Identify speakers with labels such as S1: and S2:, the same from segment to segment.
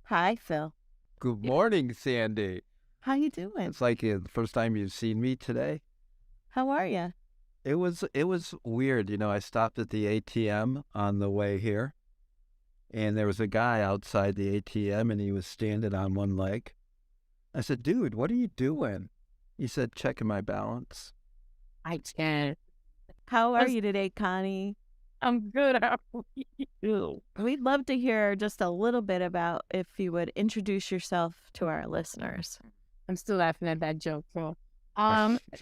S1: Hi, Phil.
S2: Good morning, Sandy.
S1: How you doing?
S2: It's like the first time you've seen me today.
S1: How are you?
S2: It was weird. I stopped at the ATM on the way here, and there was a guy outside the ATM, and he was standing on one leg. I said, "Dude, what are you doing?" He said, "Checking my balance."
S3: I can.
S1: How are
S3: Let's-
S1: you today, Connie?
S3: I'm good. How are you?
S1: We'd love to hear just a little bit about if you would introduce yourself to our listeners.
S3: I'm still laughing at that joke, bro.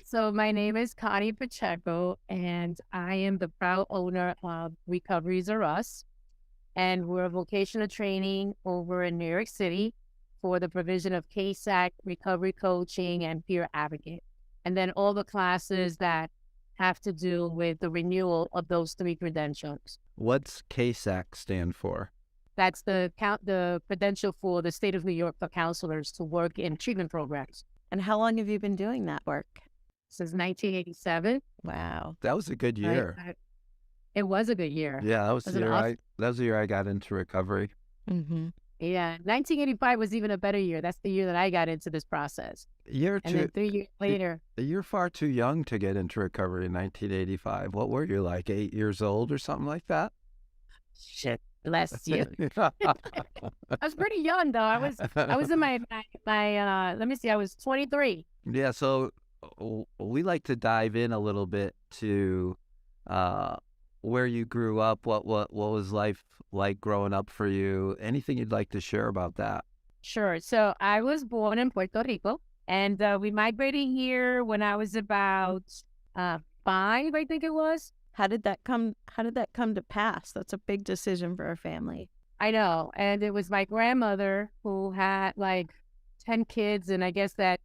S3: So my name is Connie Pacheco, and I am the proud owner of Recoveries Are Us, and we're vocational training over in New York City for the provision of KSAC, recovery coaching, and peer advocate, and then all the classes that have to do with the renewal of those three credentials.
S2: What's KSAC stand for?
S3: That's the credential for the state of New York for counselors to work in treatment programs
S1: And how long have you been doing that work?
S3: since 1987.
S1: Wow.
S2: That was a good year.
S3: It was a good year.
S2: Yeah, that was
S3: Was
S2: the
S3: it
S2: year
S3: awesome?
S2: that was the year I got into recovery.
S1: Mm-hmm.
S3: Yeah, 1985 was even a better year. That's the year that I got into this process.
S2: Year
S3: And
S2: two.
S3: then 3 years later,
S2: You're far too young to get into recovery in 1985. What were you, like 8 years old or something like that?
S3: shit, last year. I was pretty young though. I was in my let me see, I was 23.
S2: Yeah, so we like to dive in a little bit to where you grew up. What was life like growing up for you? Anything you'd like to share about that?
S3: Sure. So I was born in Puerto Rico, and we migrated here when I was about 5, I think it was.
S1: How did that come to pass? That's a big decision for a family.
S3: I know. And it was my grandmother who had like 10 kids. And I guess that,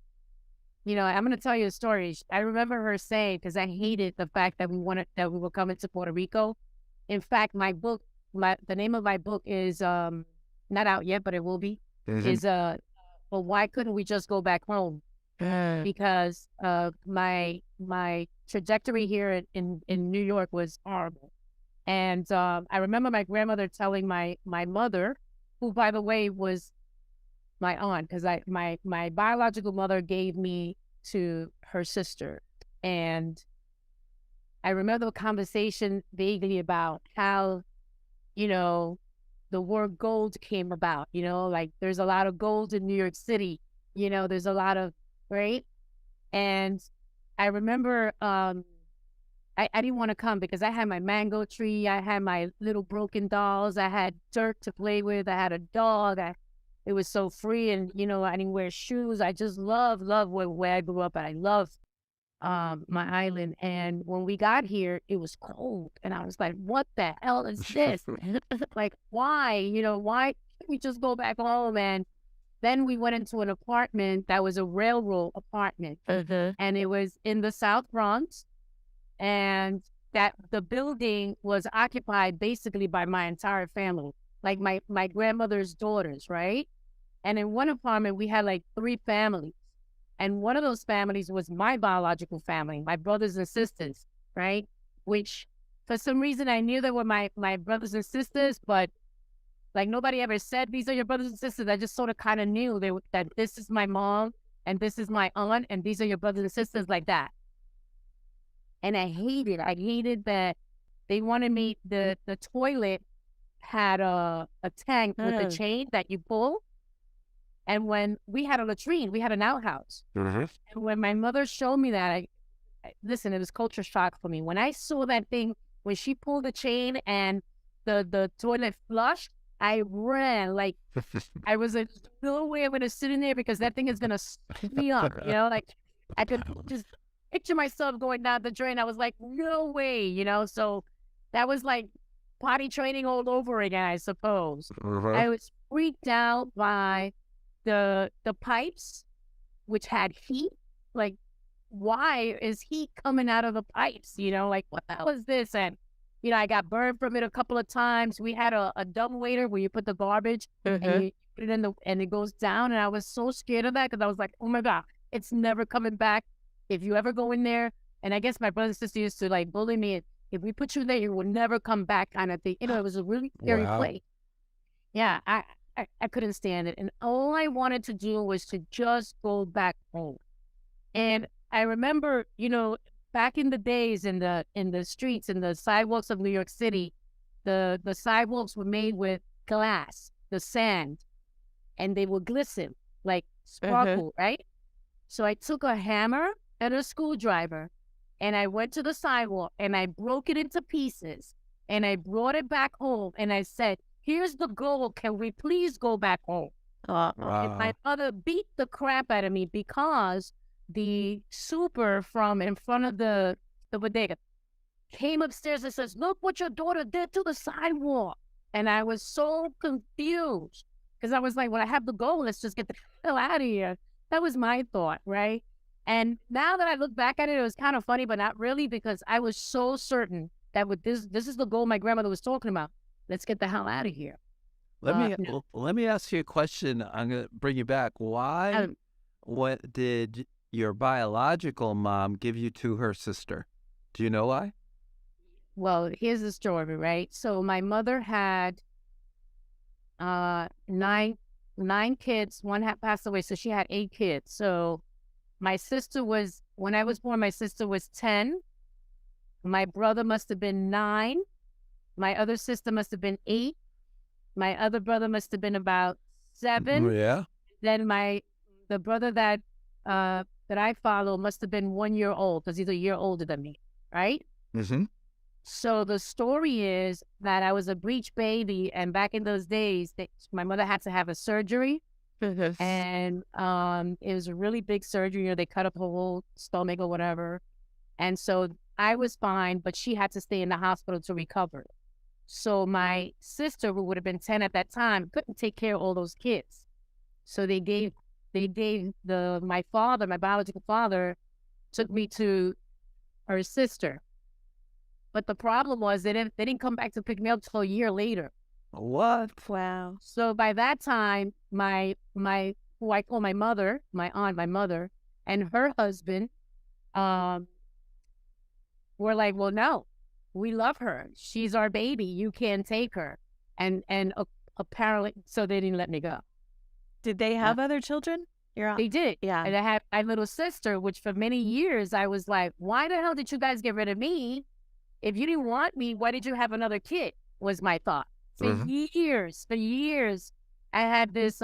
S3: I'm going to tell you a story. I remember her saying, because I hated the fact that we were coming to Puerto Rico. In fact, the name of my book is not out yet, but it will be, is, well, why couldn't we just go back home? Because my trajectory here in New York was horrible. And I remember my grandmother telling my mother, who, by the way, was my aunt, because my biological mother gave me to her sister. And I remember the conversation vaguely about how, the word gold came about, like there's a lot of gold in New York City, there's a lot of, right? And I remember I didn't want to come because I had my mango tree, I had my little broken dolls, I had dirt to play with, I had a dog, it was so free, and I didn't wear shoes. I just love where I grew up, and I love my island. And when we got here, it was cold, and I was like, what the hell is this? Like, why? Why can't we just go back home? And then we went into an apartment that was a railroad apartment, and it was in the South Bronx, and that the building was occupied basically by my entire family, like my grandmother's daughters, right? And in one apartment, we had like 3 families. And one of those families was my biological family, my brothers and sisters, right? Which, for some reason, I knew they were my brothers and sisters, but like nobody ever said, these are your brothers and sisters. I just sort of kind of knew that this is my mom and this is my aunt and these are your brothers and sisters, like that. And I hated that they wanted me, the toilet had a tank with a chain that you pull. And when we had a latrine, we had an outhouse. And when my mother showed me that, listen, it was culture shock for me. When I saw that thing, when she pulled the chain and the toilet flushed, I ran. Like, I was like, no way I'm going to sit in there because that thing is going to suck me up. Like I could just picture myself going down the drain. I was like, no way, So that was like potty training all over again, I suppose. I was freaked out by the pipes, which had heat. Like, why is heat coming out of the pipes? Like, what the hell is this? And I got burned from it a couple of times. We had a dumbwaiter where you put the garbage and you put it in and it goes down. And I was so scared of that because I was like, oh my God, it's never coming back. If you ever go in there, and I guess my brother and sister used to like bully me. If we put you there, you will never come back, kind of thing. It was a really scary place. Yeah, I I couldn't stand it. And all I wanted to do was to just go back home. And I remember, back in the days in the streets, in the sidewalks of New York City, the sidewalks were made with glass, the sand, and they would glisten like sparkle, right? So I took a hammer and a screwdriver and I went to the sidewalk and I broke it into pieces and I brought it back home and I said, here's the goal. Can we please go back home? And my
S2: Wow.
S3: mother beat the crap out of me because the super from in front of the bodega came upstairs and says, look what your daughter did to the sidewalk. And I was so confused because I was like, well, I have the goal. Let's just get the hell out of here. That was my thought, right? And now that I look back at it, it was kind of funny, but not really, because I was so certain that with this is the goal my grandmother was talking about. Let's get the hell out of here. No.
S2: Let me ask you a question. I'm gonna bring you back. Why? What did your biological mom give you to her sister? Do you know why?
S3: Well, here's the story, right? So my mother had nine kids. One had passed away, so she had 8 kids. So my sister was, when I was born, my sister was 10. My brother must have been 9. My other sister must have been 8. My other brother must have been about 7.
S2: Yeah.
S3: Then the brother that I follow must have been 1 year old because he's a year older than me, right?
S2: Mm-hmm.
S3: So the story is that I was a breech baby, and back in those days, my mother had to have a surgery, and it was a really big surgery. They cut up her whole stomach or whatever, and so I was fine, but she had to stay in the hospital to recover. So my sister, who would have been 10 at that time, couldn't take care of all those kids. So they gave my father, my biological father, took me to her sister. But the problem was they didn't come back to pick me up till a year later.
S2: What?
S1: Wow.
S3: So by that time, my who I call my mother, my aunt, my mother, and her husband, were like, well, no, we love her. She's our baby. You can't take her. And apparently, so they didn't let me go.
S1: Did they have other children?
S3: They did.
S1: Yeah.
S3: And I had my little sister, which for many years I was like, why the hell did you guys get rid of me? If you didn't want me, why did you have another kid? Was my thought. For years, I had this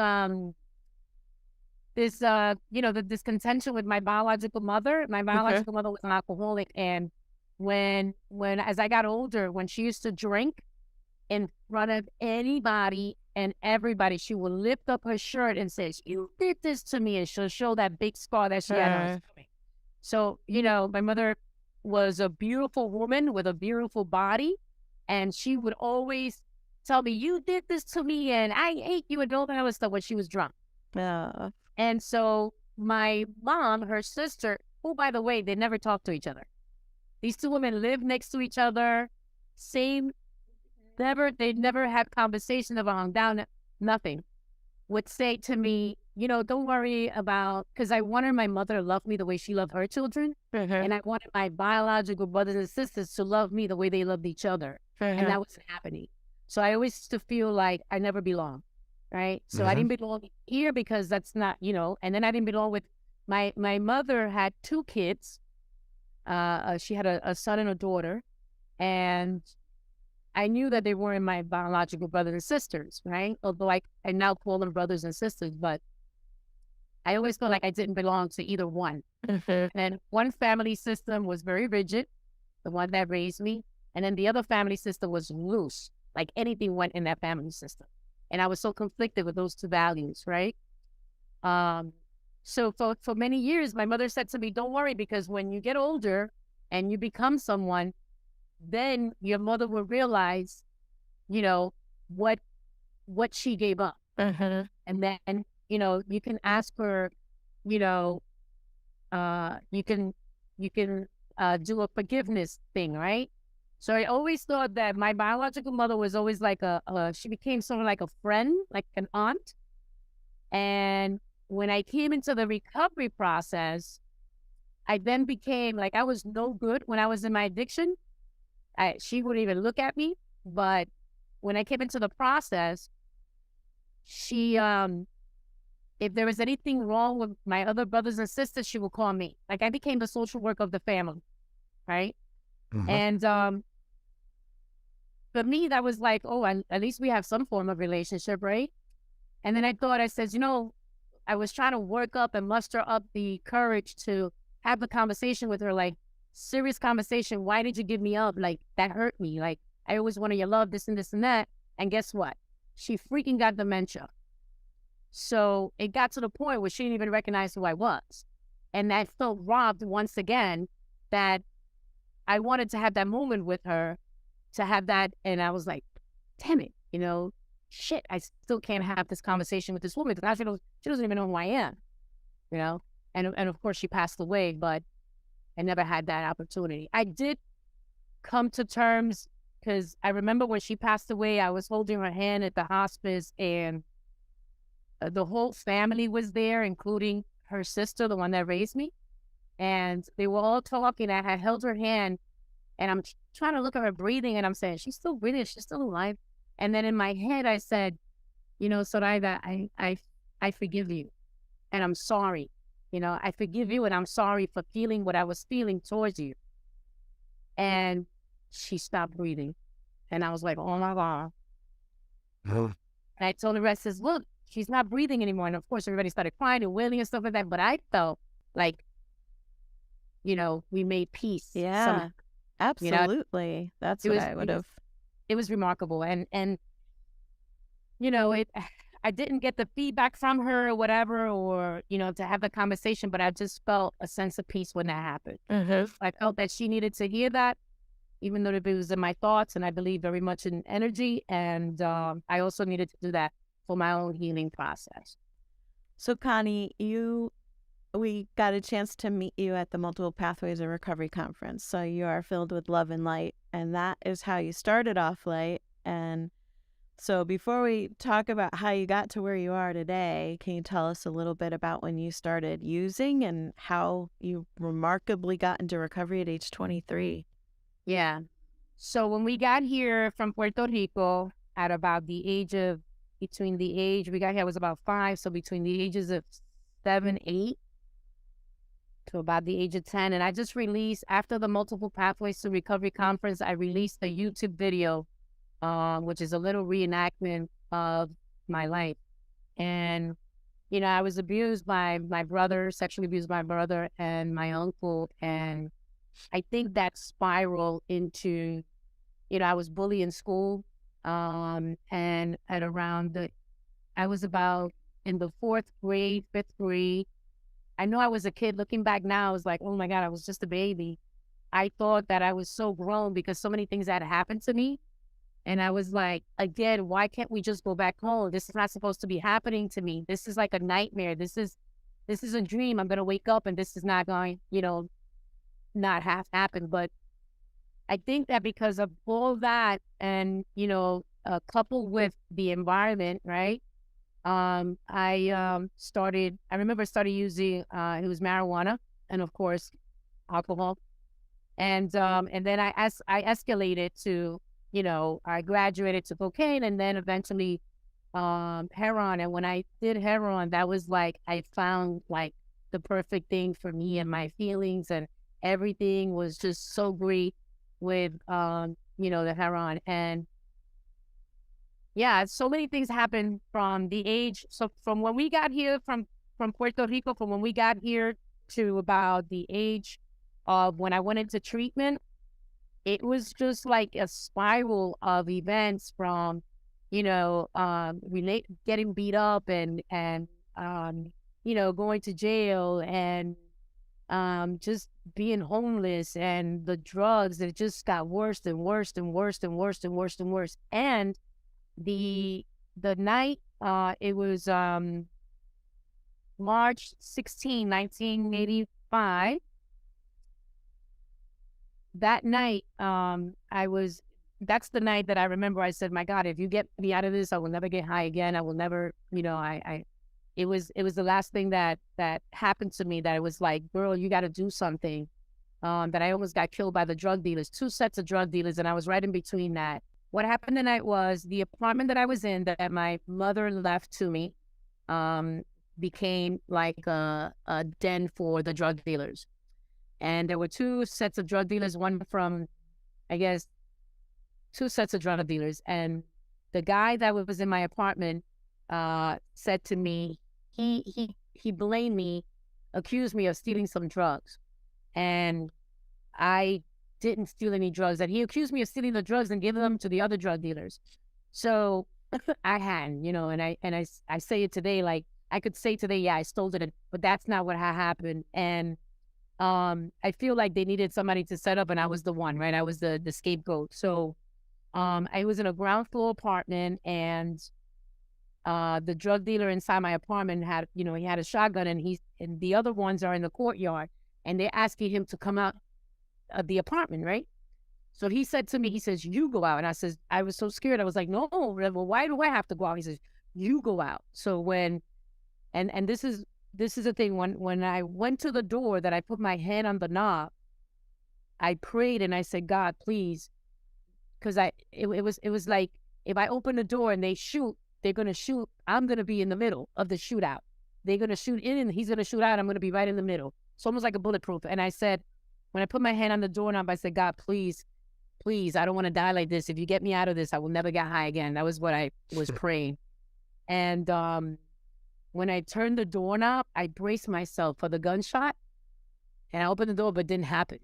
S3: this contention with my biological mother. My biological mother was an alcoholic, and when as I got older, when she used to drink in front of anybody and everybody, she would lift up her shirt and say, "You did this to me," and she'll show that big scar that she had on her stomach. So, my mother was a beautiful woman with a beautiful body, and she would always tell me, "You did this to me, and I hate you," and all that other stuff when she was drunk. And so my mom, her sister, who, by the way, they never talked to each other. These two women lived next to each other, they never had conversation about hung down, nothing. Would say to me, don't worry about, because I wanted my mother to love me the way she loved her children. And I wanted my biological brothers and sisters to love me the way they loved each other. And that wasn't happening. So I always used to feel like I never belonged, right? So I didn't belong here because that's not, and then I didn't belong with, my mother had 2 kids. She had a son and a daughter. And I knew that they weren't my biological brothers and sisters, right? Although I now call them brothers and sisters, but I always felt like I didn't belong to either one. And one family system was very rigid, the one that raised me. And then the other family system was loose, like anything went in that family system. And I was so conflicted with those 2 values, right? So for many years, my mother said to me, don't worry, because when you get older and you become someone, then your mother will realize, what she gave up. And then, you can ask her, you can do a forgiveness thing, right? So I always thought that my biological mother was always like she became sort of like a friend, like an aunt. And when I came into the recovery process, I then became like, I was no good when I was in my addiction. She wouldn't even look at me. But when I came into the process, she if there was anything wrong with my other brothers and sisters, she would call me. Like I became the social work of the family, right?
S2: Uh-huh.
S3: And for me, that was like, oh, at least we have some form of relationship, right? And then I said, I was trying to work up and muster up the courage to have the conversation with her, like serious conversation. Why did you give me up? Like that hurt me. Like I always wanted your love, this and this and that. And guess what? She freaking got dementia. So it got to the point where she didn't even recognize who I was. And I felt robbed once again that I wanted to have that moment with her, to have that. And I was like, damn it, shit, I still can't have this conversation with this woman because she doesn't even know who I am, you know? And of course she passed away, but I never had that opportunity. I did come to terms because I remember when she passed away, I was holding her hand at the hospice and the whole family was there, including her sister, the one that raised me. And they were all talking. I had held her hand and I'm trying to look at her breathing and I'm saying, she's still breathing. She's still alive. And then in my head, I said, Zoraida, I forgive you and I'm sorry. I forgive you and I'm sorry for feeling what I was feeling towards you. And she stopped breathing. And I was like, oh my God.
S2: Oh.
S3: And I told the rest, says, look, she's not breathing anymore. And of course, everybody started crying and wailing and stuff like that. But I felt like, we made peace.
S1: Yeah, absolutely. That's
S3: it
S1: what
S3: was,
S1: I would have.
S3: it was remarkable. And I didn't get the feedback from her or whatever, or, to have the conversation, but I just felt a sense of peace when that happened.
S1: Mm-hmm.
S3: I felt that she needed to hear that, even though it was in my thoughts, and I believe very much in energy. And I also needed to do that for my own healing process.
S1: So, Connie, we got a chance to meet you at the Multiple Pathways of Recovery conference. So you are filled with love and light, and that is how you started off light. And so before we talk about how you got to where you are today, can you tell us a little bit about when you started using and how you remarkably got into recovery at age 23?
S3: Yeah. So when we got here from Puerto Rico at about we got here, I was about 5. So between the ages of 7, 8 to about the age of 10. And I just released, after the Multiple Pathways to Recovery conference, I released a YouTube video, which is a little reenactment of my life. And, I was abused by my brother, sexually abused by my brother and my uncle. And I think that spiraled into, I was bullied in school. And at around I was about in the 4th grade, 5th grade. I know I was a kid. Looking back now, I was like, oh my God, I was just a baby. I thought that I was so grown because so many things had happened to me. And I was like, again, why can't we just go back home? This is not supposed to be happening to me. This is like a nightmare. This is a dream. I'm going to wake up and this is not going, not have happened. But I think that because of all that and, coupled with the environment, right? I remember started using, it was marijuana and of course alcohol. And then I escalated to, I graduated to cocaine and then eventually, heroin. And when I did heroin, that was like, I found like the perfect thing for me and my feelings, and everything was just so great with, the heroin. And yeah, so many things happened from the age. So from when we got here from Puerto Rico, from when we got here to about the age of when I went into treatment, it was just like a spiral of events from, getting beat up and going to jail and just being homeless and the drugs. It just got worse and worse and worse and worse and worse and worse. And the night, it was March 16, 1985. That night, that's the night that I remember I said, my God, if you get me out of this, I will never get high again. I will never, it was the last thing that happened to me, that it was like, girl, you got to do something. That I almost got killed by the drug dealers, 2 sets of drug dealers. And I was right in between that, what happened tonight was the apartment that I was in that my mother left to me um, became like a den for the drug dealers. And there were two sets of drug dealers, one from, I guess, two sets of drug dealers. And the guy that was in my apartment said to me, he blamed me, accused me of stealing some drugs. And I didn't steal any drugs. And he accused me of stealing the drugs and giving them to the other drug dealers. So I hadn't, I say it today, like I could say today, yeah, I stole it, but that's not what happened. And I feel like they needed somebody to set up, and I was the one, right? I was the scapegoat. So I was in a ground floor apartment, and the drug dealer inside my apartment had, he had a shotgun, and the other ones are in the courtyard, and they're asking him to come out of the apartment, right? So he said to me, he says, "You go out." And I was so scared. I was like, "No, well, why do I have to go out?" He says, "You go out." So and this is the thing, when I went to the door that I put my hand on the knob, I prayed and I said, "God, please," because it was like, if I open the door and they shoot, they're gonna shoot. I'm gonna be in the middle of the shootout. They're gonna shoot in and he's gonna shoot out. I'm gonna be right in the middle. It's almost like a bulletproof. And I said, when I put my hand on the doorknob, I said, "God, please, please, I don't want to die like this. If you get me out of this, I will never get high again." That was what I was praying. And when I turned the doorknob, I braced myself for the gunshot, and I opened the door, but it didn't happen,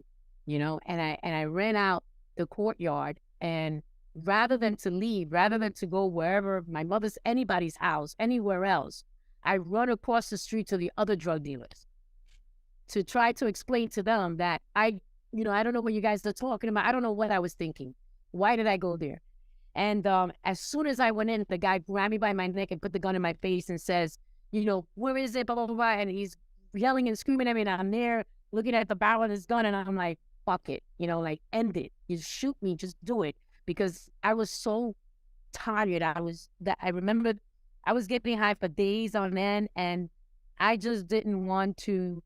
S3: And I ran out the courtyard, and rather than to go wherever my mother's, anybody's house, anywhere else, I run across the street to the other drug dealers to try to explain to them that I don't know what you guys are talking about. I don't know what I was thinking. Why did I go there? And as soon as I went in, the guy grabbed me by my neck and put the gun in my face and says, "Where is it?" Blah, blah, blah, blah. And he's yelling and screaming at me. And I'm there looking at the barrel of his gun. And I'm like, fuck it. Like, end it. You shoot me. Just do it. Because I was so tired. I remember I was getting high for days on end. And I just didn't want to.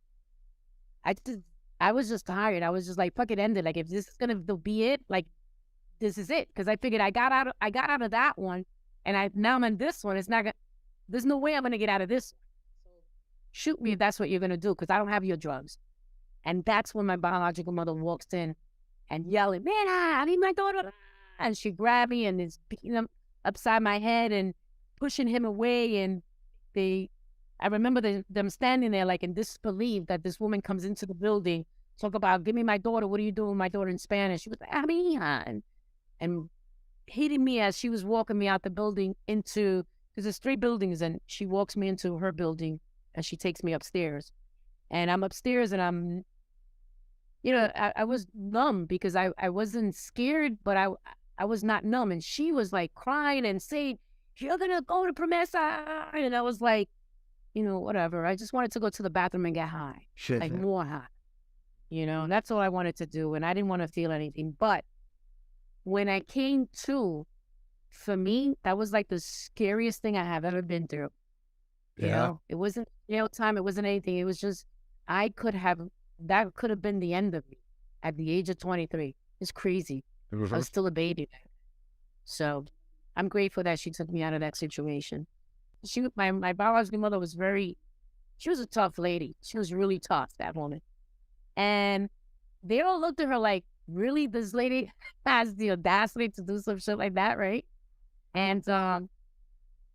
S3: I was just tired. I was just like, fuck it, end it. Like, if this is going to be it, like, this is it. Because I figured I got out of that one. And now I'm in this one. It's not going to. There's no way I'm going to get out of this. Shoot me if that's what you're going to do, because I don't have your drugs. And that's when my biological mother walks in and yelling, "Man, I need my daughter." And she grabbed me and is beating him upside my head and pushing him away. And I remember them standing there like in disbelief that this woman comes into the building, talk about, "Give me my daughter. What are you doing with my daughter?" in Spanish. She was like, "Amiga," and hitting me as she was walking me out the building because there's 3 buildings, and she walks me into her building and she takes me upstairs. And I'm upstairs and I'm, I was numb because I wasn't scared, but I was not numb. And she was like crying and saying, "You're going to go to Promesa." And I was like, whatever. I just wanted to go to the bathroom and get high,
S2: Shit.
S3: like more high. That's all I wanted to do. And I didn't want to feel anything. But when I came to, for me, that was like the scariest thing I have ever been through. It wasn't jail time. It wasn't anything. It was just, that could have been the end of me at the age of 23. It's crazy. I was still a baby. So I'm grateful that she took me out of that situation. My biological mother she was a tough lady. She was really tough, that woman. And they all looked at her like, really, this lady has the audacity to do some shit like that, right? And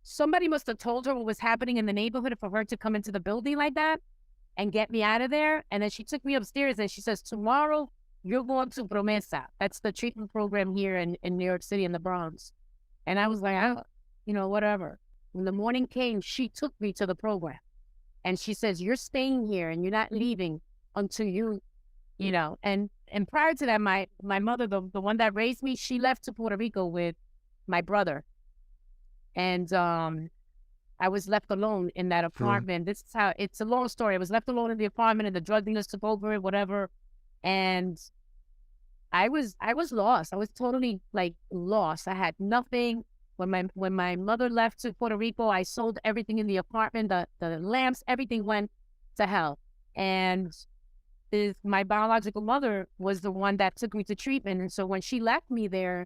S3: somebody must have told her what was happening in the neighborhood for her to come into the building like that and get me out of there. And then she took me upstairs and she says, "Tomorrow, you're going to Promesa." That's the treatment program here in New York City, in the Bronx. And I was like, whatever. When the morning came, she took me to the program. And she says, "You're staying here and you're not leaving until you." And prior to that, my mother, the one that raised me, she left to Puerto Rico with my brother. And I was left alone in that apartment. This is how, it's a long story. I was left alone in the apartment and the drug dealers took over it, whatever. And I was lost. I was totally like lost. I had nothing. When my mother left to Puerto Rico, I sold everything in the apartment, the lamps, everything went to hell. And my biological mother was the one that took me to treatment. And so when she left me there,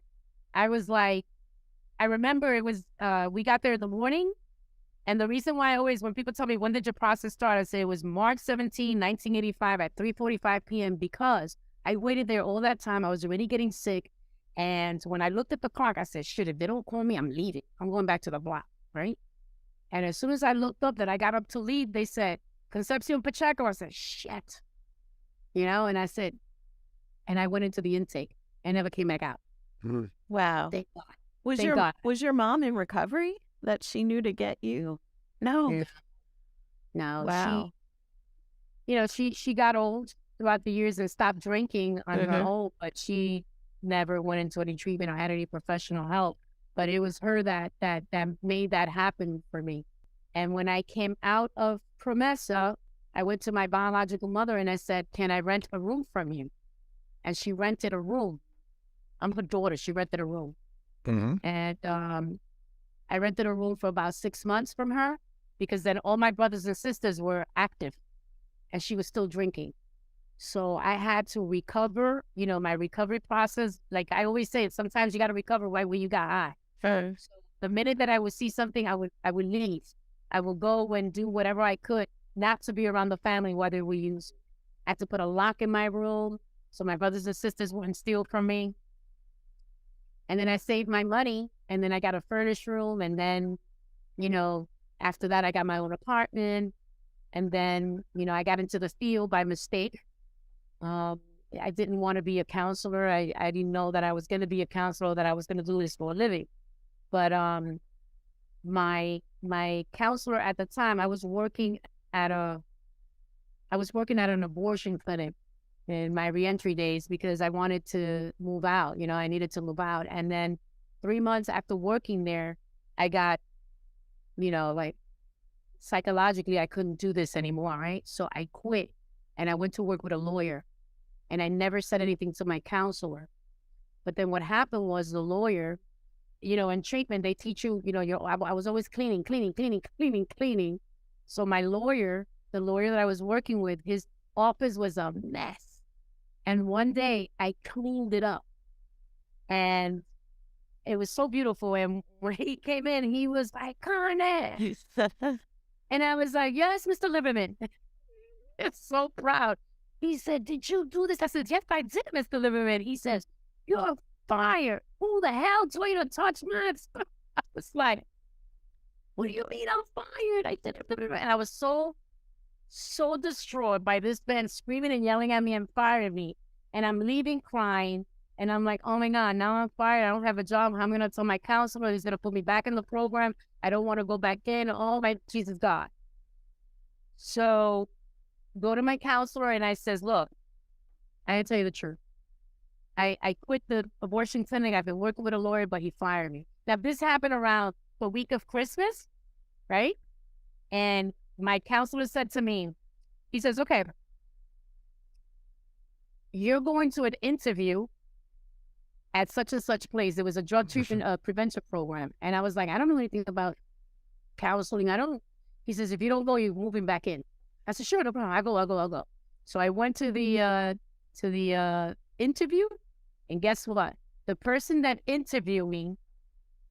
S3: I was like, I remember it was, we got there in the morning. And the reason why I always, when people tell me, when did your process start? I say it was March 17, 1985 at 3:45 p.m. because I waited there all that time. I was already getting sick. And when I looked at the clock, I said, shit, if they don't call me, I'm leaving. I'm going back to the block, right? And as soon as I looked up that I got up to leave, they said, Concepcion Pacheco. I said, shit. And I said, and I went into the intake and never came back out.
S1: Wow.
S3: Thank God.
S1: Was
S3: Thank God.
S1: was your mom in recovery that she knew to get you? No.
S3: No.
S1: Wow.
S3: She got old throughout the years and stopped drinking on her own, but she never went into any treatment or had any professional help. But it was her that made that happen for me. And when I came out of Promesa, I went to my biological mother and I said, can I rent a room from you? And she rented a room. I'm her daughter. She rented a room. And I rented a room for about 6 months from her because then all my brothers and sisters were active and she was still drinking. So I had to recover, my recovery process. Like I always say, sometimes you got to recover right where you got high. So the minute that I would see something, I would leave. I would go and do whatever I could not to be around the family, whether we use. I had to put a lock in my room so my brothers and sisters wouldn't steal from me. And then I saved my money, and then I got a furnished room, and then, after that I got my own apartment, and then, I got into the field by mistake. I didn't want to be a counselor. I didn't know that I was going to be a counselor, that I was going to do this for a living. But my counselor at the time, I was working at an abortion clinic in my reentry days because I wanted to move out. I needed to move out. And then 3 months after working there, I got, like psychologically, I couldn't do this anymore, right? So I quit and I went to work with a lawyer and I never said anything to my counselor. But then what happened was the lawyer, in treatment, they teach you, I was always cleaning. So my lawyer, the lawyer that I was working with, his office was a mess. And one day I cleaned it up and it was so beautiful. And when he came in, he was like, Connie. And I was like, yes, Mr. Lieberman. It's so proud. He said, did you do this? I said, yes, I did, Mr. Lieberman. He says, you're fired. Who the hell told you to touch my stuff? I was like, what do you mean I'm fired? I did it. And I was so distraught by this man screaming and yelling at me and firing me. And I'm leaving crying. And I'm like, oh my God, now I'm fired. I don't have a job. I'm going to tell my counselor. He's going to put me back in the program. I don't want to go back in. Oh my Jesus God. So go to my counselor and I says, look, I gotta tell you the truth. I quit the abortion clinic. I've been working with a lawyer, but he fired me. Now this happened around the week of Christmas, right? And my counselor said to me, he says, okay, you're going to an interview at such and such place. There was a drug treatment prevention program. And I was like, I don't know anything about counseling. He says, if you don't go, you're moving back in. I said, sure, no problem. I'll go. So I went to the interview, and guess what? The person that interviewed me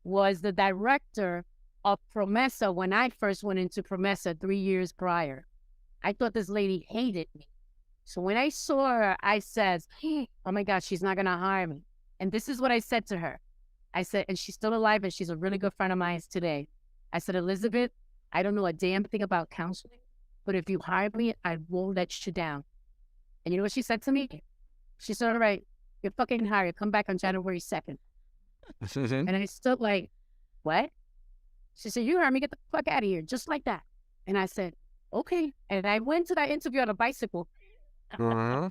S3: was the director of Promesa when I first went into Promesa 3 years prior. I thought this lady hated me. So when I saw her, I said, oh my God, she's not going to hire me. And this is what I said to her. I said, and she's still alive and she's a really good friend of mine today. I said, Elizabeth, I don't know a damn thing about counseling, but if you hire me, I won't let you down. And you know what she said to me? She said, all right, you're fucking hired. Come back on January 2nd. And I stood like, what? She said, you heard me, get the fuck out of here, just like that. And I said, okay. And I went to that interview on a bicycle. And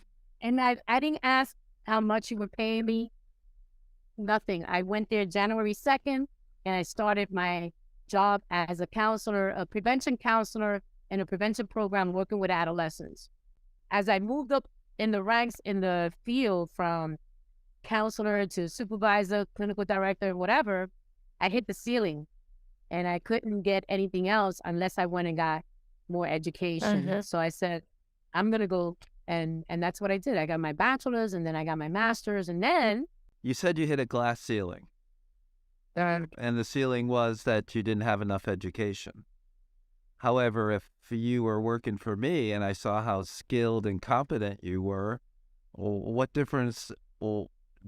S3: I didn't ask how much you were paying me. Nothing. I went there January 2nd and I started my job as a counselor, a prevention counselor in a prevention program working with adolescents. As I moved up in the ranks in the field from counselor to supervisor, clinical director, whatever, I hit the ceiling and I couldn't get anything else unless I went and got more education. So I said, I'm going to go. And that's what I did. I got my bachelor's and then I got my master's. And then
S2: You said you hit a glass ceiling. And the ceiling was that you didn't have enough education. However, if you were working for me and I saw how skilled and competent you were, what difference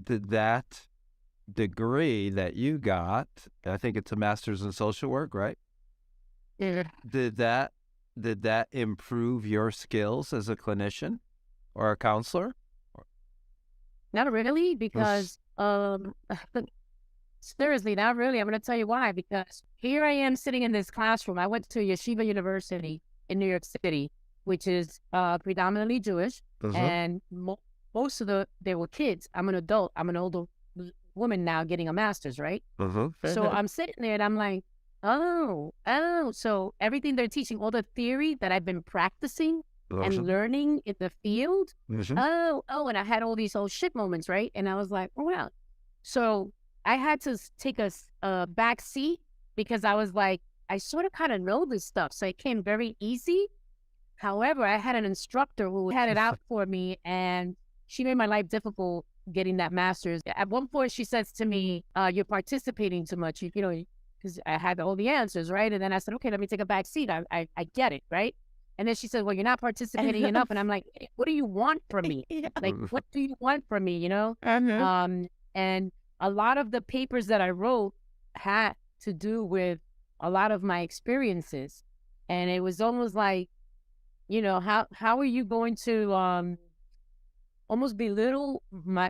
S2: did that degree that you got, I think it's a master's in social work, right?
S3: Yeah.
S2: Did that improve your skills as a clinician or a counselor?
S3: Not really, because seriously, not really. I'm going to tell you why. Because here I am sitting in this classroom. I went to Yeshiva University in New York City, which is predominantly Jewish, and most of they were kids. I'm an adult. I'm an older woman now, getting a master's, right? So I'm sitting there and I'm like, oh. So everything they're teaching, all the theory that I've been practicing and learning in the field. And I had all these old shit moments, right? And I was like, oh, wow. So I had to take a back seat because I was like, I sort of kind of know this stuff. So it came very easy. However, I had an instructor who had it out for me, and she made my life difficult getting that master's. At one point, she says to me, you're participating too much, you know, because I had all the answers, right? And then I said, okay, let me take a back seat. I get it, right? And then she said, well, you're not participating enough. And I'm like, what do you want from me? Like, what do you want from me, you know? And a lot of the papers that I wrote had to do with a lot of my experiences. And it was almost like, you know, how are you going to almost belittle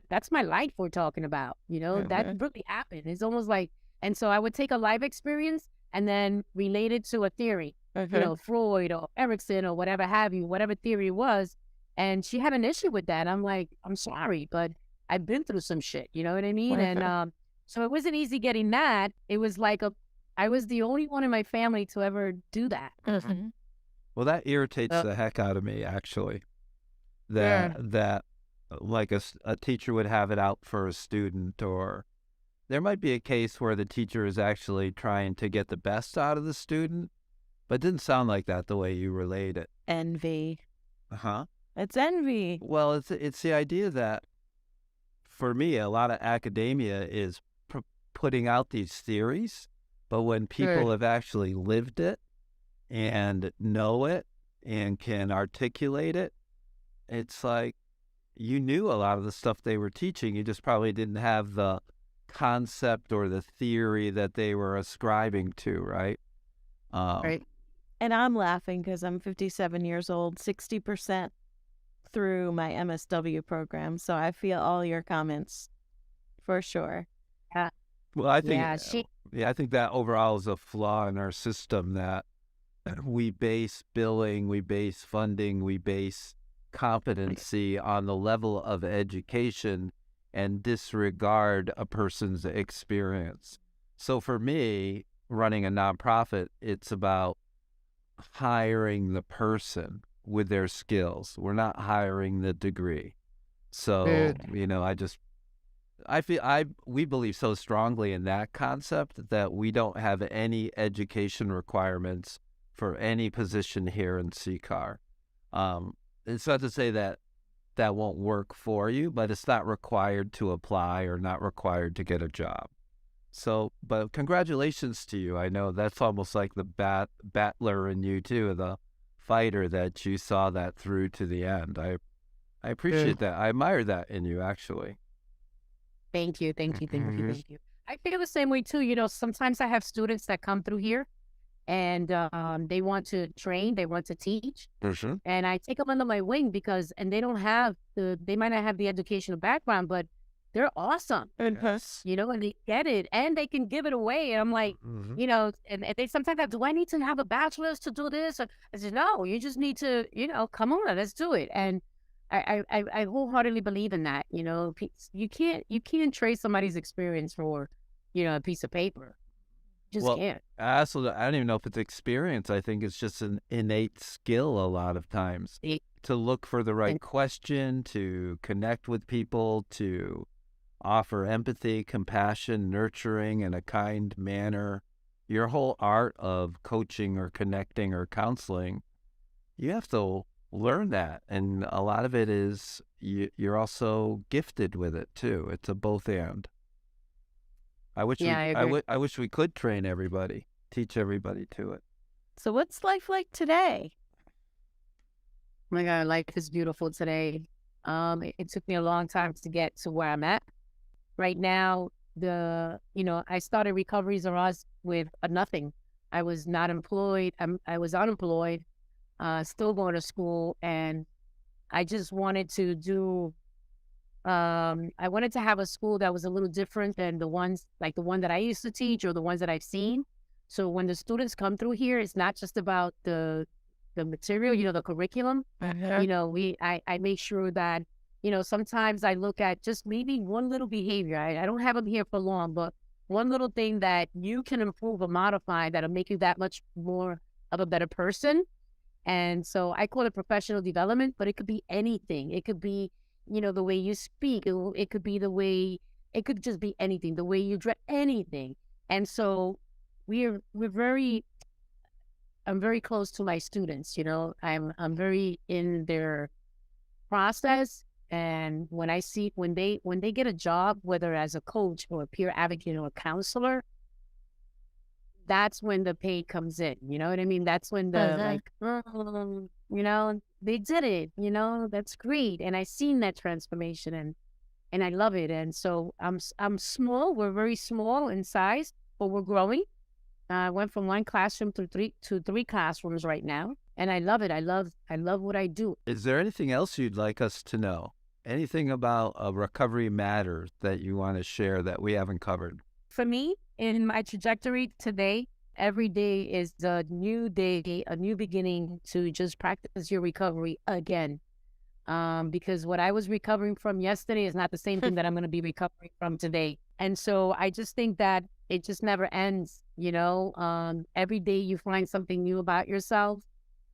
S3: that's my life we're talking about, you know? That really happened. It's almost like, and so I would take a life experience and then relate it to a theory, you know, Freud or Erickson or whatever have you, whatever theory it was. And she had an issue with that. I'm like, I'm sorry, but I've been through some shit, you know what I mean? And so it wasn't easy getting that. It was like I was the only one in my family to ever do that.
S2: Well, that irritates the heck out of me, actually. That like a teacher would have it out for a student, or there might be a case where the teacher is actually trying to get the best out of the student, but it didn't sound like that the way you relayed it.
S1: Envy.
S2: Uh-huh.
S1: It's envy.
S2: Well, it's the idea that, for me, a lot of academia is putting out these theories, but when people have actually lived it and know it and can articulate it, it's like you knew a lot of the stuff they were teaching. You just probably didn't have the concept or the theory that they were ascribing to, right?
S3: Right.
S1: And I'm laughing because I'm 57 years old, 60% through my MSW program. So I feel all your comments for sure.
S2: Well, I think, I think that overall is a flaw in our system, that we base billing, we base funding, we base competency on the level of education and disregard a person's experience. So for me, running a nonprofit, it's about hiring the person with their skills. We're not hiring the degree. So, you know, we believe so strongly in that concept that we don't have any education requirements for any position here in CCAR. It's not to say that that won't work for you, but it's not required to apply or not required to get a job. So, but congratulations to you. I know that's almost like the battler in you too, the fighter, that you saw that through to the end. I appreciate that. I admire that in you, actually.
S3: Thank you. I feel the same way too. You know, sometimes I have students that come through here and they want to train, they want to teach. And I take them under my wing because, and they might not have the educational background, but they're awesome. You know, and they get it and they can give it away. And I'm like, you know, and they sometimes have, do I need to have a bachelor's to do this? I said, no, you just need to, you know, come on, let's do it. And I wholeheartedly believe in that. You know, you can't trade somebody's experience for, you know, a piece of paper. Just can't.
S2: I don't even know if it's experience. I think it's just an innate skill a lot of times to look for the right question, to connect with people, to offer empathy, compassion, nurturing in a kind manner. Your whole art of coaching or connecting or counseling, you have to learn that. And a lot of it is you're also gifted with it too. It's a both and.
S3: Yeah, I agree.
S2: I wish we could train everybody, teach everybody to it.
S1: So what's life like today?
S3: Oh my God, life is beautiful today. It took me a long time to get to where I'm at. Right now, I started Recovery Zaraz with a nothing. I was not employed. I was unemployed, still going to school, and I just wanted to do. I wanted to have a school that was a little different than the ones like the one that I used to teach or the ones that I've seen. So when the students come through here, it's not just about the material, the curriculum. I make sure that, sometimes I look at just maybe one little behavior. I don't have them here for long, but one little thing that you can improve or modify that'll make you that much more of a better person. And so I call it professional development, but it could be anything. It could be, the way you speak. It could be it could just be anything, the way you dress, anything. And so I'm very close to my students, I'm very in their process. And when I see, when they get a job, whether as a coach or a peer advocate or a counselor, that's when the pay comes in. You know what I mean? That's when the like, they did it, that's great. And I seen that transformation and I love it. And so I'm small. We're very small in size, but we're growing. I went from one classroom to three classrooms right now. And I love it. I love what I do.
S2: Is there anything else you'd like us to know? Anything about Recovery Matters that you want to share that we haven't covered?
S3: For me, in my trajectory today, every day is a new day, a new beginning to just practice your recovery again. Because what I was recovering from yesterday is not the same thing that I'm going to be recovering from today. And so I just think that it just never ends, every day you find something new about yourself.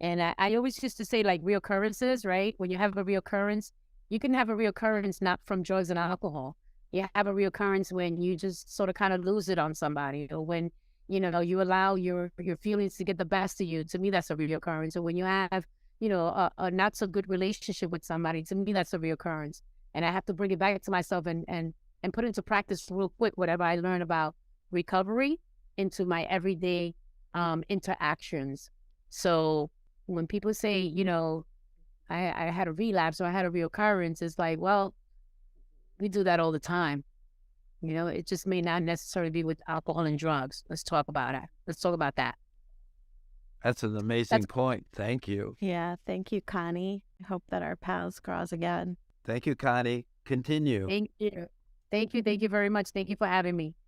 S3: And I always used to say like reoccurrences, right? When you have a reoccurrence, you can have a reoccurrence not from drugs and alcohol. You have a reoccurrence when you just sort of kind of lose it on somebody, or when, you allow your feelings to get the best of you. To me, that's a reoccurrence. Or when you have, a not so good relationship with somebody, to me, that's a reoccurrence. And I have to bring it back to myself and put into practice real quick, whatever I learn about recovery into my everyday interactions. So when people say, I had a relapse or I had a reoccurrence, it's like, well, we do that all the time. It just may not necessarily be with alcohol and drugs. Let's talk about it. Let's talk about that.
S2: That's an amazing point. Thank you.
S1: Yeah, thank you, Connie. I hope that our paths cross again.
S2: Thank you, Connie. Continue.
S3: Thank you. Thank you. Thank you very much. Thank you for having me.